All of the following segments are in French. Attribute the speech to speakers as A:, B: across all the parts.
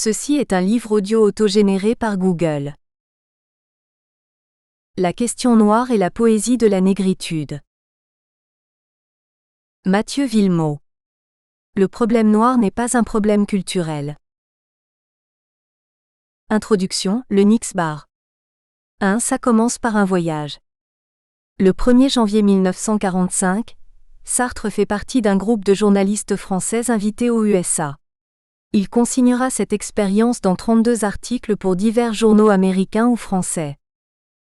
A: Ceci est un livre audio autogénéré par Google. La question noire et la poésie de la négritude. Mathieu Villemot. Le problème noir n'est pas un problème culturel. Introduction, le Nix Bar. 1. Ça commence par un voyage. Le 1er janvier 1945, Sartre fait partie d'un groupe de journalistes français invités aux USA. Il consignera cette expérience dans 32 articles pour divers journaux américains ou français.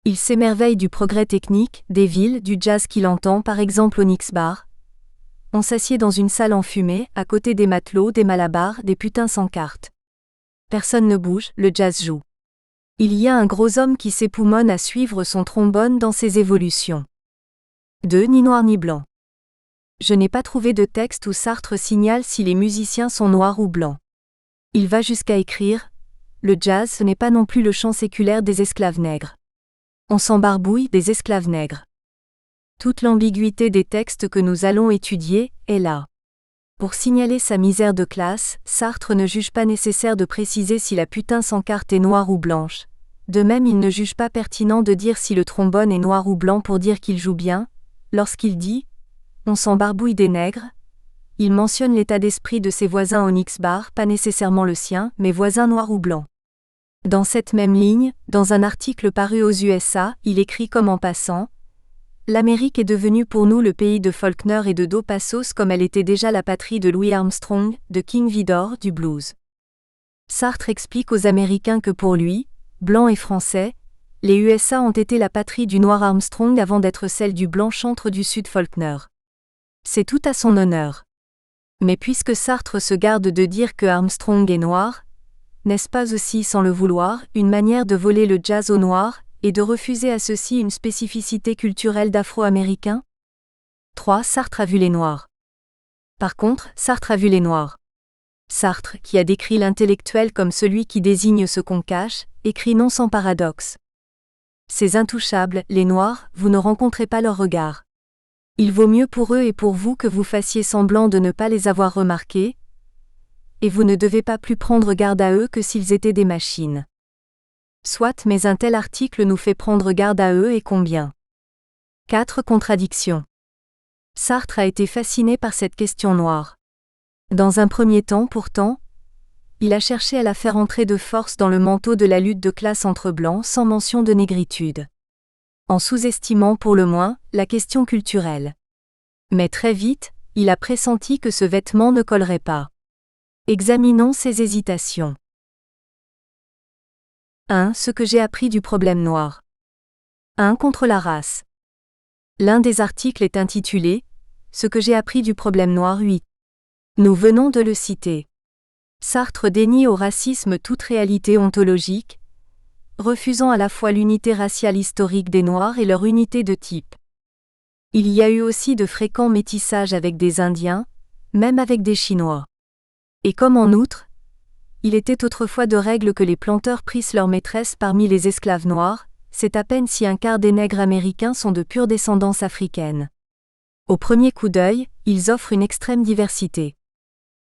A: Il s'émerveille du progrès technique, des villes, du jazz qu'il entend par exemple au Nix Bar. On s'assied dans une salle enfumée, à côté des matelots, des malabars, des putains sans cartes. Personne ne bouge, le jazz joue. Il y a un gros homme qui s'époumonne à suivre son trombone dans ses évolutions. 2. Ni noir ni blanc. Je n'ai pas trouvé de texte où Sartre signale si les musiciens sont noirs ou blancs. Il va jusqu'à écrire « Le jazz ce n'est pas non plus le chant séculaire des esclaves nègres. On s'embarbouille des esclaves nègres. » Toute l'ambiguïté des textes que nous allons étudier est là. Pour signaler sa misère de classe, Sartre ne juge pas nécessaire de préciser si la putain sans carte est noire ou blanche. De même, il ne juge pas pertinent de dire si le trombone est noir ou blanc pour dire qu'il joue bien. Lorsqu'il dit « On s'embarbouille des nègres », il mentionne l'état d'esprit de ses voisins au Nix Bar, pas nécessairement le sien, mais voisins noirs ou blancs. Dans cette même ligne, dans un article paru aux USA, il écrit comme en passant « L'Amérique est devenue pour nous le pays de Faulkner et de Dos Passos comme elle était déjà la patrie de Louis Armstrong, de King Vidor, du blues. » Sartre explique aux Américains que pour lui, blancs et français, les USA ont été la patrie du noir Armstrong avant d'être celle du blanc chantre du Sud Faulkner. C'est tout à son honneur. Mais puisque Sartre se garde de dire que Armstrong est noir, n'est-ce pas aussi, sans le vouloir, une manière de voler le jazz aux noirs, et de refuser à ceux-ci une spécificité culturelle d'Afro-Américains ? 3. Sartre a vu les noirs. Par contre, Sartre a vu les noirs. Sartre, qui a décrit l'intellectuel comme celui qui désigne ce qu'on cache, écrit non sans paradoxe. Ces intouchables, les noirs, vous ne rencontrez pas leur regard. Il vaut mieux pour eux et pour vous que vous fassiez semblant de ne pas les avoir remarqués, et vous ne devez pas plus prendre garde à eux que s'ils étaient des machines. Soit, mais un tel article nous fait prendre garde à eux et combien. 4. Contradictions. Sartre a été fasciné par cette question noire. Dans un premier temps, pourtant, il a cherché à la faire entrer de force dans le manteau de la lutte de classe entre blancs sans mention de négritude. En sous-estimant pour le moins la question culturelle. Mais très vite, il a pressenti que ce vêtement ne collerait pas. Examinons ses hésitations. 1. Ce que j'ai appris du problème noir. 1. Contre la race. L'un des articles est intitulé « Ce que j'ai appris du problème noir 8 ». Nous venons de le citer. Sartre dénie au racisme toute réalité ontologique, refusant à la fois l'unité raciale historique des Noirs et leur unité de type. Il y a eu aussi de fréquents métissages avec des Indiens, même avec des Chinois. Et comme en outre, il était autrefois de règle que les planteurs prissent leur maîtresse parmi les esclaves noirs, c'est à peine si un quart des nègres américains sont de pure descendance africaine. Au premier coup d'œil, ils offrent une extrême diversité.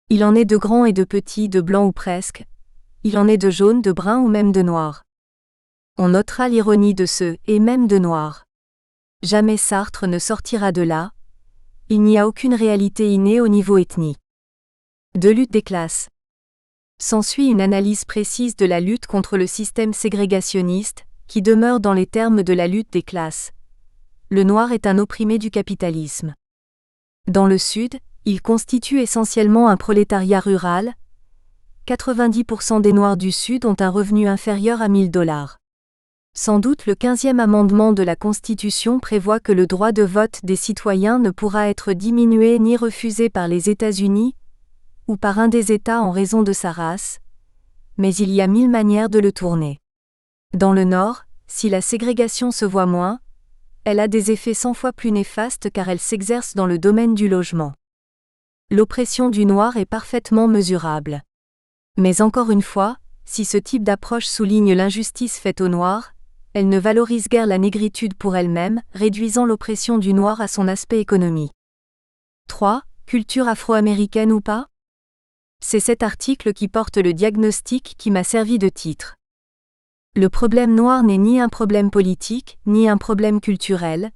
A: Il en est de grands et de petits, de blancs ou presque, il en est de jaunes, de bruns ou même de noirs. On notera l'ironie de ce « et même de noirs ». Jamais Sartre ne sortira de là, il n'y a aucune réalité innée au niveau ethnique. De lutte des classes. S'ensuit une analyse précise de la lutte contre le système ségrégationniste, qui demeure dans les termes de la lutte des classes. Le noir est un opprimé du capitalisme. Dans le Sud, il constitue essentiellement un prolétariat rural. 90% des Noirs du Sud ont un revenu inférieur à $1000. Sans doute le 15e amendement de la Constitution prévoit que le droit de vote des citoyens ne pourra être diminué ni refusé par les États-Unis, ou par un des États en raison de sa race, mais il y a 1000 manières de le tourner. Dans le Nord, si la ségrégation se voit moins, elle a des effets 100 fois plus néfastes car elle s'exerce dans le domaine du logement. L'oppression du noir est parfaitement mesurable. Mais encore une fois, si ce type d'approche souligne l'injustice faite aux noirs, elle ne valorise guère la négritude pour elle-même, réduisant l'oppression du noir à son aspect économique. 3. Culture afro-américaine ou pas ? C'est cet article qui porte le diagnostic qui m'a servi de titre. Le problème noir n'est ni un problème politique, ni un problème culturel.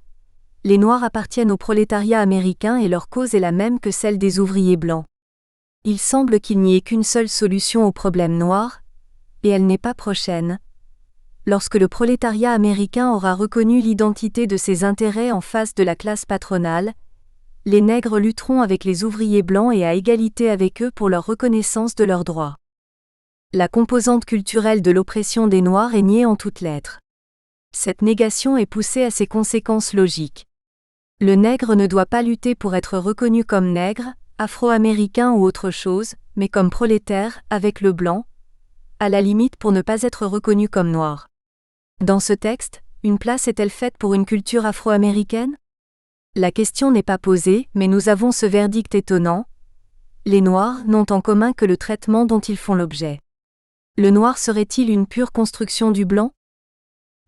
A: Les Noirs appartiennent au prolétariat américain et leur cause est la même que celle des ouvriers blancs. Il semble qu'il n'y ait qu'une seule solution au problème noir, et elle n'est pas prochaine. Lorsque le prolétariat américain aura reconnu l'identité de ses intérêts en face de la classe patronale, les nègres lutteront avec les ouvriers blancs et à égalité avec eux pour leur reconnaissance de leurs droits. La composante culturelle de l'oppression des Noirs est niée en toutes lettres. Cette négation est poussée à ses conséquences logiques. Le nègre ne doit pas lutter pour être reconnu comme nègre, afro-américain ou autre chose, mais comme prolétaire, avec le blanc, à la limite pour ne pas être reconnu comme noir. Dans ce texte, une place est-elle faite pour une culture afro-américaine ? La question n'est pas posée, mais nous avons ce verdict étonnant. Les Noirs n'ont en commun que le traitement dont ils font l'objet. Le noir serait-il une pure construction du blanc ?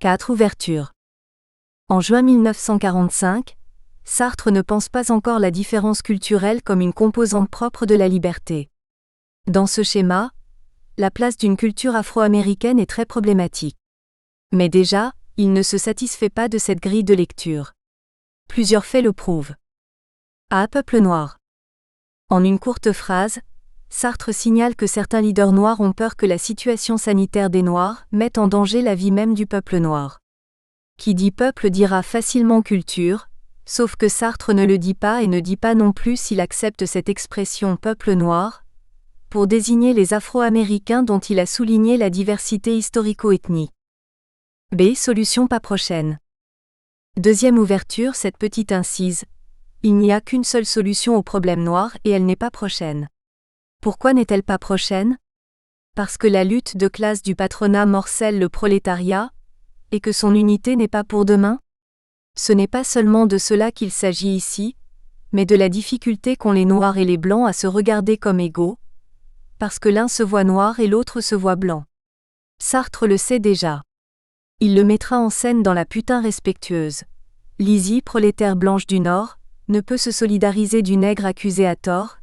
A: 4 ouvertures. En juin 1945, Sartre ne pense pas encore la différence culturelle comme une composante propre de la liberté. Dans ce schéma, la place d'une culture afro-américaine est très problématique. Mais déjà, il ne se satisfait pas de cette grille de lecture. Plusieurs faits le prouvent. A. Peuple noir. En une courte phrase, Sartre signale que certains leaders noirs ont peur que la situation sanitaire des Noirs mette en danger la vie même du peuple noir. Qui dit peuple dira facilement culture, sauf que Sartre ne le dit pas et ne dit pas non plus s'il accepte cette expression peuple noir, pour désigner les Afro-Américains dont il a souligné la diversité historico-ethnique. B. Solution pas prochaine. Deuxième ouverture, cette petite incise. Il n'y a qu'une seule solution au problème noir et elle n'est pas prochaine. Pourquoi n'est-elle pas prochaine ? Parce que la lutte de classe du patronat morcelle le prolétariat, et que son unité n'est pas pour demain ? Ce n'est pas seulement de cela qu'il s'agit ici, mais de la difficulté qu'ont les Noirs et les Blancs à se regarder comme égaux, parce que l'un se voit noir et l'autre se voit blanc. Sartre le sait déjà. Il le mettra en scène dans La Putain respectueuse. Lizzie, prolétaire blanche du Nord, ne peut se solidariser du nègre accusé à tort,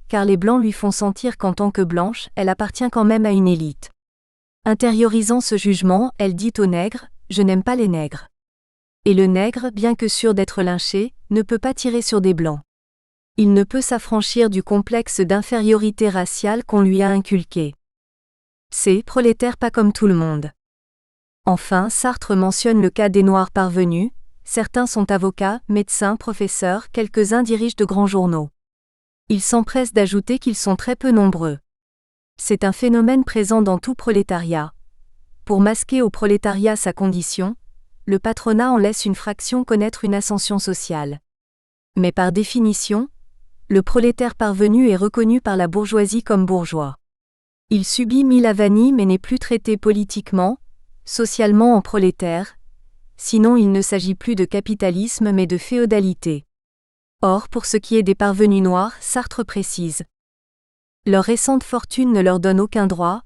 A: car les Blancs lui font sentir qu'en tant que blanche, elle appartient quand même à une élite. Intériorisant ce jugement, elle dit au nègre « Je n'aime pas les nègres ». Et le nègre, bien que sûr d'être lynché, ne peut pas tirer sur des Blancs. Il ne peut s'affranchir du complexe d'infériorité raciale qu'on lui a inculqué. C'est « prolétaire pas comme tout le monde ». Enfin, Sartre mentionne le cas des Noirs parvenus, certains sont avocats, médecins, professeurs, quelques-uns dirigent de grands journaux. Il s'empresse d'ajouter qu'ils sont très peu nombreux. C'est un phénomène présent dans tout prolétariat. Pour masquer au prolétariat sa condition, le patronat en laisse une fraction connaître une ascension sociale. Mais par définition, le prolétaire parvenu est reconnu par la bourgeoisie comme bourgeois. Il subit mille avanies mais n'est plus traité politiquement, socialement en prolétaire, sinon il ne s'agit plus de capitalisme mais de féodalité. Or, pour ce qui est des parvenus noirs, Sartre précise. Leur récente fortune ne leur donne aucun droit,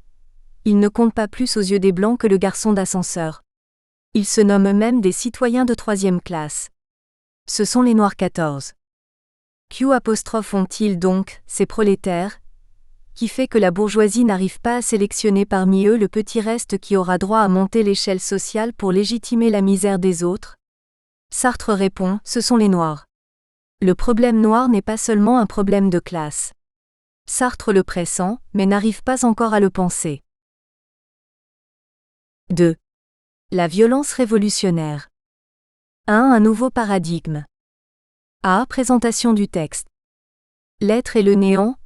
A: ils ne comptent pas plus aux yeux des Blancs que le garçon d'ascenseur. Ils se nomment même des citoyens de troisième classe. Ce sont les Noirs 14. Q' ont-ils donc, ces prolétaires, qui fait que la bourgeoisie n'arrive pas à sélectionner parmi eux le petit reste qui aura droit à monter l'échelle sociale pour légitimer la misère des autres ? Sartre répond, ce sont les Noirs. Le problème noir n'est pas seulement un problème de classe. Sartre le pressent, mais n'arrive pas encore à le penser. 2. La violence révolutionnaire. 1. Un nouveau paradigme. A. Présentation du texte. L'être et le néant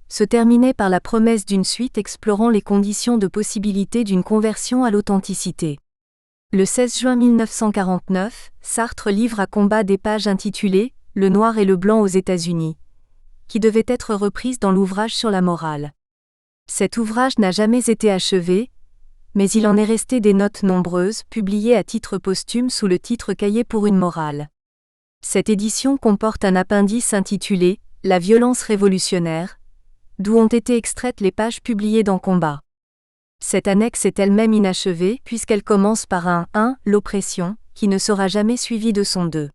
A: se terminait par la promesse d'une suite explorant les conditions de possibilité d'une conversion à l'authenticité. Le 16 juin 1949, Sartre livre à combat des pages intitulées « Le noir et le blanc aux États-Unis », qui devaient être reprises dans l'ouvrage sur la morale. Cet ouvrage n'a jamais été achevé, mais il en est resté des notes nombreuses, publiées à titre posthume sous le titre Cahier pour une morale. Cette édition comporte un appendice intitulé « La violence révolutionnaire », d'où ont été extraites les pages publiées dans Combat. Cette annexe est elle-même inachevée puisqu'elle commence par un « 1 » l'oppression, qui ne sera jamais suivi de son 2.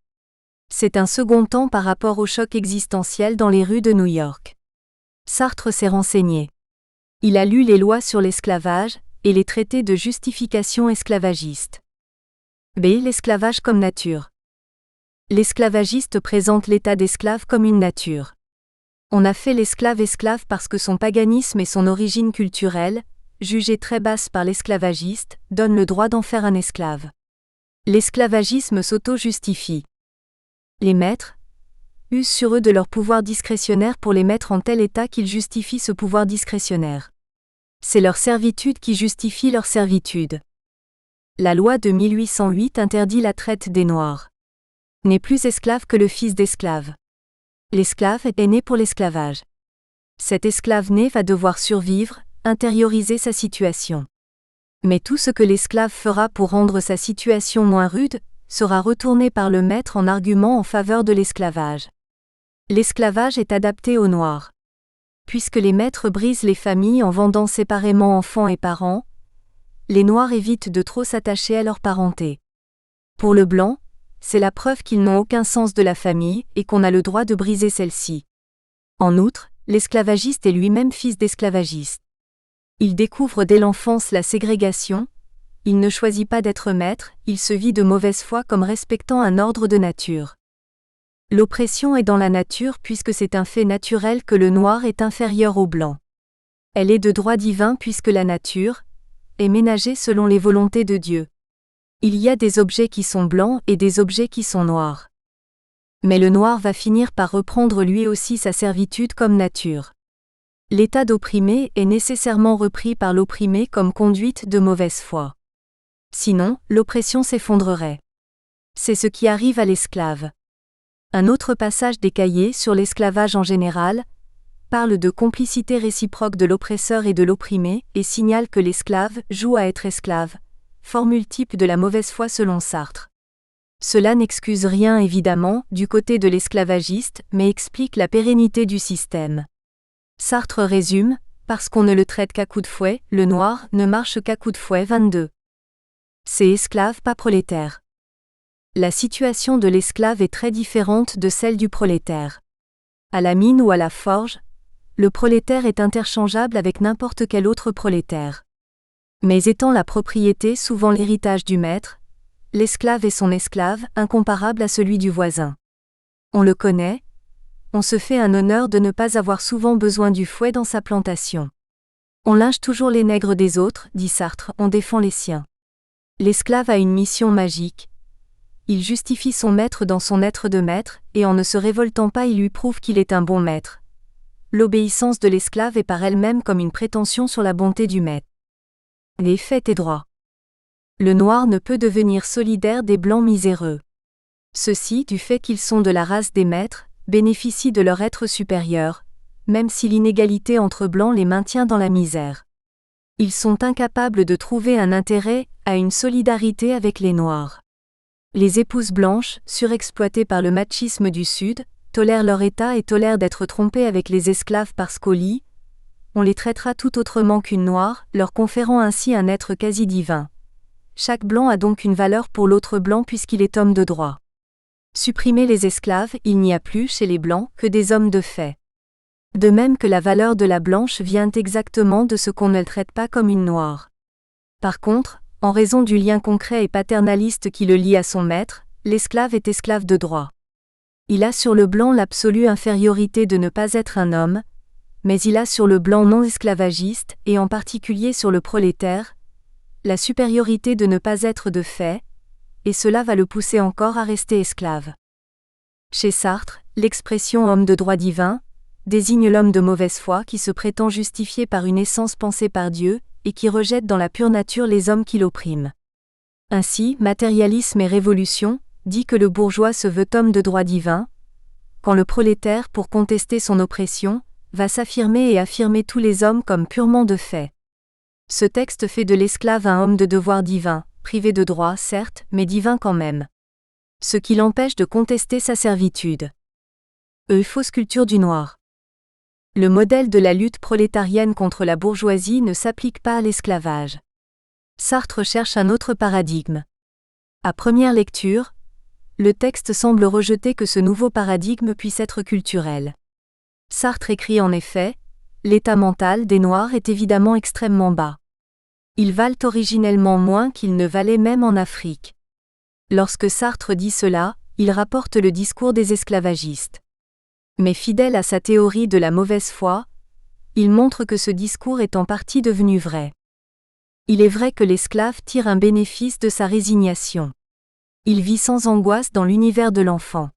A: C'est un second temps par rapport au choc existentiel dans les rues de New York. Sartre s'est renseigné. Il a lu les lois sur l'esclavage et les traités de justification esclavagiste. B. L'esclavage comme nature. L'esclavagiste présente l'état d'esclave comme une nature. On a fait l'esclave esclave parce que son paganisme et son origine culturelle, jugée très basse par l'esclavagiste, donnent le droit d'en faire un esclave. L'esclavagisme s'auto-justifie. Les maîtres usent sur eux de leur pouvoir discrétionnaire pour les mettre en tel état qu'ils justifient ce pouvoir discrétionnaire. C'est leur servitude qui justifie leur servitude. La loi de 1808 interdit la traite des Noirs. N'est plus esclave que le fils d'esclave. L'esclave est né pour l'esclavage. Cet esclave né va devoir survivre, intérioriser sa situation. Mais tout ce que l'esclave fera pour rendre sa situation moins rude, sera retourné par le maître en argument en faveur de l'esclavage. L'esclavage est adapté aux Noirs. Puisque les maîtres brisent les familles en vendant séparément enfants et parents, les Noirs évitent de trop s'attacher à leur parenté. Pour le blanc, c'est la preuve qu'ils n'ont aucun sens de la famille et qu'on a le droit de briser celle-ci. En outre, l'esclavagiste est lui-même fils d'esclavagiste. Il découvre dès l'enfance la ségrégation, il ne choisit pas d'être maître, il se vit de mauvaise foi comme respectant un ordre de nature. L'oppression est dans la nature puisque c'est un fait naturel que le noir est inférieur au blanc. Elle est de droit divin puisque la nature est ménagée selon les volontés de Dieu. Il y a des objets qui sont blancs et des objets qui sont noirs. Mais le noir va finir par reprendre lui aussi sa servitude comme nature. L'état d'opprimé est nécessairement repris par l'opprimé comme conduite de mauvaise foi. Sinon, l'oppression s'effondrerait. C'est ce qui arrive à l'esclave. Un autre passage des cahiers sur l'esclavage en général parle de complicité réciproque de l'oppresseur et de l'opprimé et signale que l'esclave joue à être esclave, formule type de la mauvaise foi selon Sartre. Cela n'excuse rien évidemment du côté de l'esclavagiste mais explique la pérennité du système. Sartre résume, parce qu'on ne le traite qu'à coups de fouet, le noir ne marche qu'à coups de fouet 22. C'est esclave pas prolétaire. La situation de l'esclave est très différente de celle du prolétaire. À la mine ou à la forge, le prolétaire est interchangeable avec n'importe quel autre prolétaire. Mais étant la propriété souvent l'héritage du maître, l'esclave est son esclave, incomparable à celui du voisin. On le connaît, on se fait un honneur de ne pas avoir souvent besoin du fouet dans sa plantation. On linge toujours les nègres des autres, dit Sartre, on défend les siens. L'esclave a une mission magique. Il justifie son maître dans son être de maître, et en ne se révoltant pas il lui prouve qu'il est un bon maître. L'obéissance de l'esclave est par elle-même comme une prétention sur la bonté du maître. Les faits et droits. Le noir ne peut devenir solidaire des blancs miséreux. Ceux-ci, du fait qu'ils sont de la race des maîtres, bénéficient de leur être supérieur, même si l'inégalité entre blancs les maintient dans la misère. Ils sont incapables de trouver un intérêt à une solidarité avec les noirs. Les épouses blanches, surexploitées par le machisme du Sud, tolèrent leur état et tolèrent d'être trompées avec les esclaves parce qu'au lit, on les traitera tout autrement qu'une noire, leur conférant ainsi un être quasi divin. Chaque blanc a donc une valeur pour l'autre blanc puisqu'il est homme de droit. Supprimer les esclaves, il n'y a plus chez les blancs que des hommes de fait. De même que la valeur de la blanche vient exactement de ce qu'on ne traite pas comme une noire. Par contre, en raison du lien concret et paternaliste qui le lie à son maître, l'esclave est esclave de droit. Il a sur le blanc l'absolue infériorité de ne pas être un homme, mais il a sur le blanc non esclavagiste, et en particulier sur le prolétaire, la supériorité de ne pas être de fait, et cela va le pousser encore à rester esclave. Chez Sartre, l'expression homme de droit divin désigne l'homme de mauvaise foi qui se prétend justifié par une essence pensée par Dieu, et qui rejette dans la pure nature les hommes qui l'oppriment. Ainsi, matérialisme et révolution dit que le bourgeois se veut homme de droit divin, quand le prolétaire, pour contester son oppression, va s'affirmer et affirmer tous les hommes comme purement de fait. Ce texte fait de l'esclave un homme de devoir divin, privé de droit certes, mais divin quand même. Ce qui l'empêche de contester sa servitude. Fausse culture du noir. Le modèle de la lutte prolétarienne contre la bourgeoisie ne s'applique pas à l'esclavage. Sartre cherche un autre paradigme. À première lecture, le texte semble rejeter que ce nouveau paradigme puisse être culturel. Sartre écrit en effet l'état mental des Noirs est évidemment extrêmement bas. Ils valent originellement moins qu'ils ne valaient même en Afrique. Lorsque Sartre dit cela, il rapporte le discours des esclavagistes. Mais fidèle à sa théorie de la mauvaise foi, il montre que ce discours est en partie devenu vrai. Il est vrai que l'esclave tire un bénéfice de sa résignation. Il vit sans angoisse dans l'univers de l'enfant.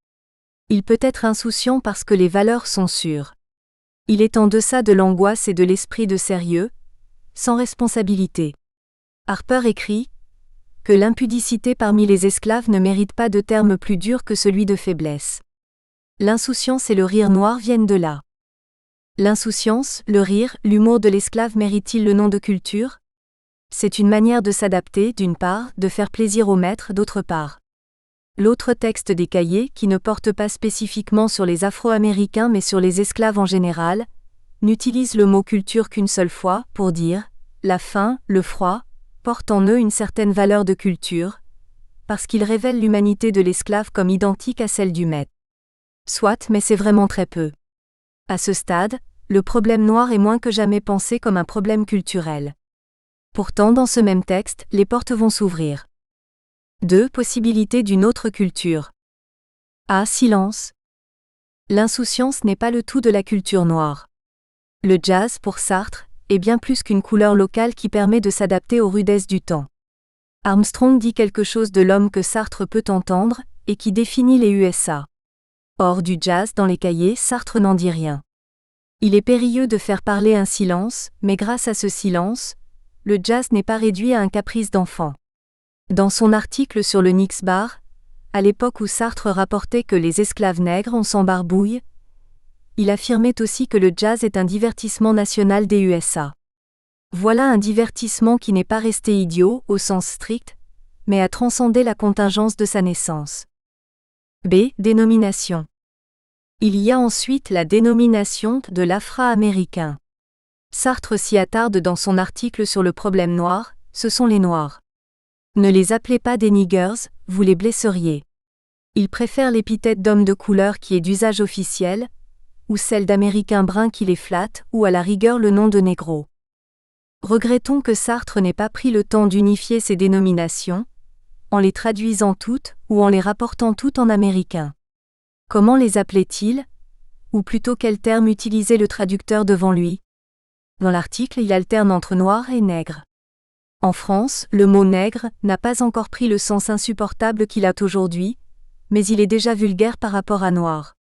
A: Il peut être insouciant parce que les valeurs sont sûres. Il est en deçà de l'angoisse et de l'esprit de sérieux, sans responsabilité. Harper écrit que l'impudicité parmi les esclaves ne mérite pas de terme plus dur que celui de faiblesse. L'insouciance et le rire noir viennent de là. L'insouciance, le rire, l'humour de l'esclave méritent-ils le nom de culture ? C'est une manière de s'adapter, d'une part, de faire plaisir au maître, d'autre part. L'autre texte des cahiers, qui ne porte pas spécifiquement sur les Afro-Américains mais sur les esclaves en général, n'utilise le mot culture qu'une seule fois, pour dire « la faim, le froid », portent en eux une certaine valeur de culture, parce qu'ils révèlent l'humanité de l'esclave comme identique à celle du maître. Soit, mais c'est vraiment très peu. À ce stade, le problème noir est moins que jamais pensé comme un problème culturel. Pourtant, dans ce même texte, les portes vont s'ouvrir. 2. Possibilité d'une autre culture. A. Silence. L'insouciance n'est pas le tout de la culture noire. Le jazz, pour Sartre, est bien plus qu'une couleur locale qui permet de s'adapter aux rudesses du temps. Armstrong dit quelque chose de l'homme que Sartre peut entendre, et qui définit les USA. Or du jazz dans les cahiers, Sartre n'en dit rien. Il est périlleux de faire parler un silence, mais grâce à ce silence, le jazz n'est pas réduit à un caprice d'enfant. Dans son article sur le Nix Bar, à l'époque où Sartre rapportait que les esclaves nègres on s'en barbouille, il affirmait aussi que le jazz est un divertissement national des USA. Voilà un divertissement qui n'est pas resté idiot, au sens strict, mais a transcendé la contingence de sa naissance. B. Dénomination. Il y a ensuite la dénomination de l'Afra-américain. Sartre s'y attarde dans son article sur le problème noir, ce sont les Noirs. Ne les appelez pas des niggers, vous les blesseriez. Il préfère l'épithète d'homme de couleur qui est d'usage officiel, ou celle d'Américain brun qui les flatte, ou à la rigueur le nom de négro. Regrettons que Sartre n'ait pas pris le temps d'unifier ces dénominations, en les traduisant toutes, ou en les rapportant toutes en américain. Comment les appelait-il ? Ou plutôt quel terme utilisait le traducteur devant lui ? Dans l'article, il alterne entre noir et nègre. En France, le mot nègre n'a pas encore pris le sens insupportable qu'il a aujourd'hui, mais il est déjà vulgaire par rapport à noir.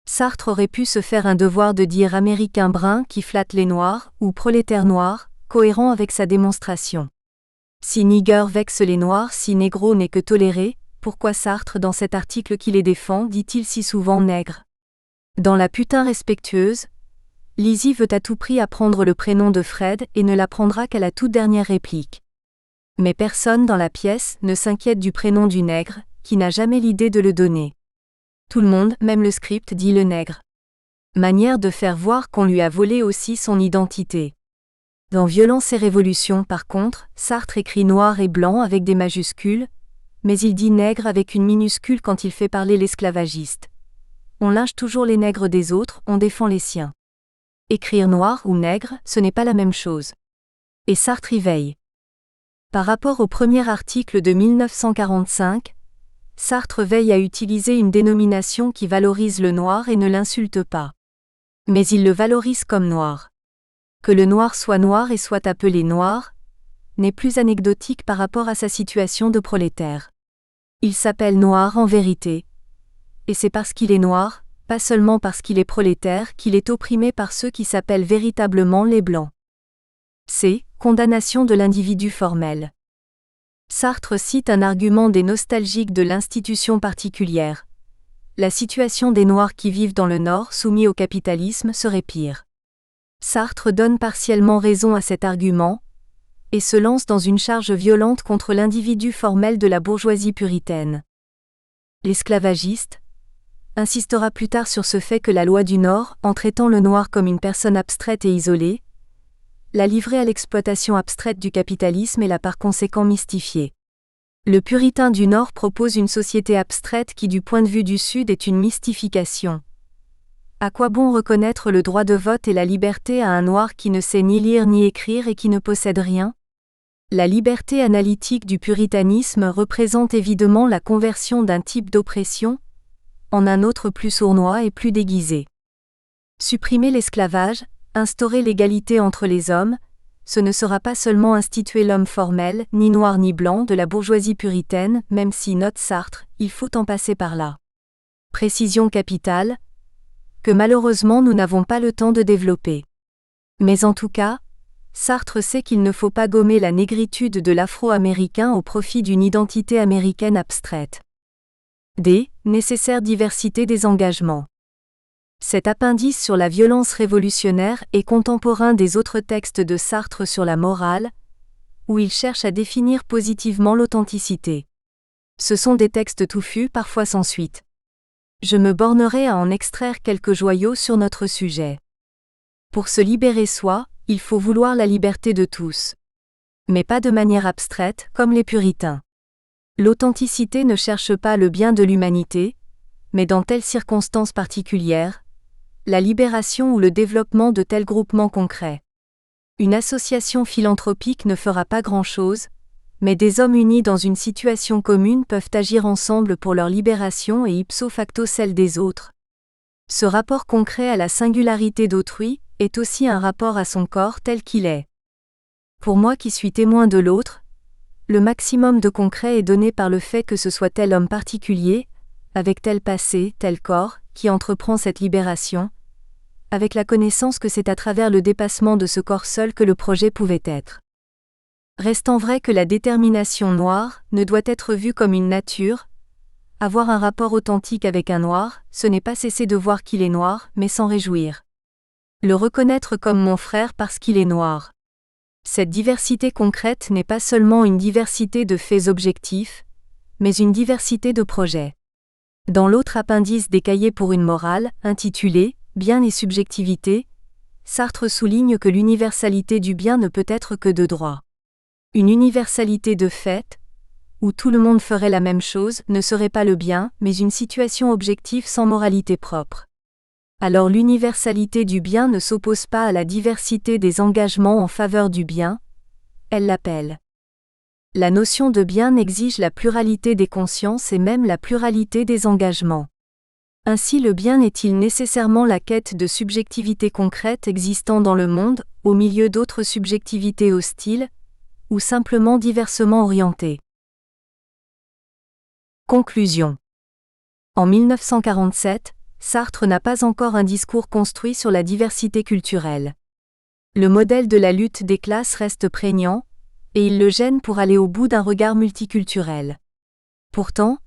A: Sartre aurait pu se faire un devoir de dire américain brun qui flatte les noirs, ou prolétaire noir, cohérent avec sa démonstration. Si nigger vexe les noirs, si négro n'est que toléré, pourquoi Sartre dans cet article qui les défend dit-il si souvent nègre ? Dans La putain respectueuse, Lizzie veut à tout prix apprendre le prénom de Fred et ne l'apprendra qu'à la toute dernière réplique. Mais personne dans la pièce ne s'inquiète du prénom du nègre, qui n'a jamais l'idée de le donner. Tout le monde, même le script, dit le nègre. Manière de faire voir qu'on lui a volé aussi son identité. Dans Violence et Révolution par contre, Sartre écrit noir et blanc avec des majuscules, mais il dit nègre avec une minuscule quand il fait parler l'esclavagiste. On lynche toujours les nègres des autres, on défend les siens. Écrire noir ou nègre, ce n'est pas la même chose. Et Sartre y veille. Par rapport au premier article de 1945, Sartre veille à utiliser une dénomination qui valorise le noir et ne l'insulte pas. Mais il le valorise comme noir. Que le noir soit noir et soit appelé noir, n'est plus anecdotique par rapport à sa situation de prolétaire. Il s'appelle noir en vérité. Et c'est parce qu'il est noir, pas seulement parce qu'il est prolétaire, qu'il est opprimé par ceux qui s'appellent véritablement les Blancs. C. Condamnation de l'individu formel. Sartre cite un argument des nostalgiques de l'institution particulière. La situation des Noirs qui vivent dans le Nord soumis au capitalisme serait pire. Sartre donne partiellement raison à cet argument, et se lance dans une charge violente contre l'individu formel de la bourgeoisie puritaine. L'esclavagiste insistera plus tard sur ce fait que la loi du Nord, en traitant le noir comme une personne abstraite et isolée, l'a livré à l'exploitation abstraite du capitalisme et l'a par conséquent mystifié. Le puritain du Nord propose une société abstraite qui du point de vue du Sud est une mystification. À quoi bon reconnaître le droit de vote et la liberté à un noir qui ne sait ni lire ni écrire et qui ne possède rien? La liberté analytique du puritanisme représente évidemment la conversion d'un type d'oppression en un autre plus sournois et plus déguisé. Supprimer l'esclavage, instaurer l'égalité entre les hommes, ce ne sera pas seulement instituer l'homme formel, ni noir ni blanc de la bourgeoisie puritaine, même si, note Sartre, il faut en passer par là. Précision capitale, que malheureusement nous n'avons pas le temps de développer. Mais en tout cas, Sartre sait qu'il ne faut pas gommer la négritude de l'afro-américain au profit d'une identité américaine abstraite. Nécessaire diversité des engagements. Cet appendice sur la violence révolutionnaire est contemporain des autres textes de Sartre sur la morale, où il cherche à définir positivement l'authenticité. Ce sont des textes touffus, parfois sans suite. Je me bornerai à en extraire quelques joyaux sur notre sujet. Pour se libérer soi, il faut vouloir la liberté de tous. Mais pas de manière abstraite, comme les puritains. L'authenticité ne cherche pas le bien de l'humanité, mais dans telles circonstances particulières, la libération ou le développement de tels groupements concrets. Une association philanthropique ne fera pas grand-chose, mais des hommes unis dans une situation commune peuvent agir ensemble pour leur libération et ipso facto celle des autres. Ce rapport concret à la singularité d'autrui est aussi un rapport à son corps tel qu'il est. Pour moi qui suis témoin de l'autre, le maximum de concret est donné par le fait que ce soit tel homme particulier, avec tel passé, tel corps, qui entreprend cette libération, avec la connaissance que c'est à travers le dépassement de ce corps seul que le projet pouvait être. Restant vrai que la détermination noire ne doit être vue comme une nature, avoir un rapport authentique avec un noir, ce n'est pas cesser de voir qu'il est noir, mais s'en réjouir. Le reconnaître comme mon frère parce qu'il est noir. Cette diversité concrète n'est pas seulement une diversité de faits objectifs, mais une diversité de projets. Dans l'autre appendice des cahiers pour une morale, intitulé « Bien et subjectivité », Sartre souligne que l'universalité du bien ne peut être que de droit. Une universalité de fait, où tout le monde ferait la même chose, ne serait pas le bien, mais une situation objective sans moralité propre. Alors l'universalité du bien ne s'oppose pas à la diversité des engagements en faveur du bien, elle l'appelle. La notion de bien exige la pluralité des consciences et même la pluralité des engagements. Ainsi le bien est-il nécessairement la quête de subjectivité concrète existant dans le monde, au milieu d'autres subjectivités hostiles, ou simplement diversement orientées. Conclusion. En 1947, Sartre n'a pas encore un discours construit sur la diversité culturelle. Le modèle de la lutte des classes reste prégnant, et il le gêne pour aller au bout d'un regard multiculturel. Pourtant,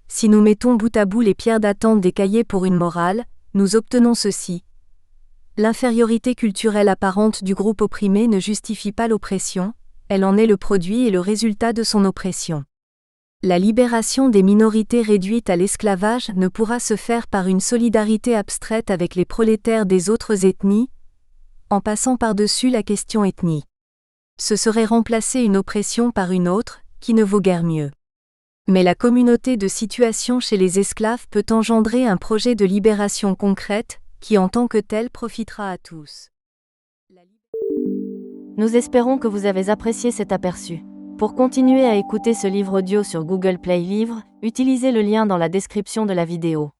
A: si nous mettons bout à bout les pierres d'attente des cahiers pour une morale, nous obtenons ceci. L'infériorité culturelle apparente du groupe opprimé ne justifie pas l'oppression, elle en est le produit et le résultat de son oppression. La libération des minorités réduites à l'esclavage ne pourra se faire par une solidarité abstraite avec les prolétaires des autres ethnies, en passant par-dessus la question ethnie. Ce serait remplacer une oppression par une autre, qui ne vaut guère mieux. Mais la communauté de situation chez les esclaves peut engendrer un projet de libération concrète, qui en tant que tel profitera à tous.
B: Nous espérons que vous avez apprécié cet aperçu. Pour continuer à écouter ce livre audio sur Google Play Livres, utilisez le lien dans la description de la vidéo.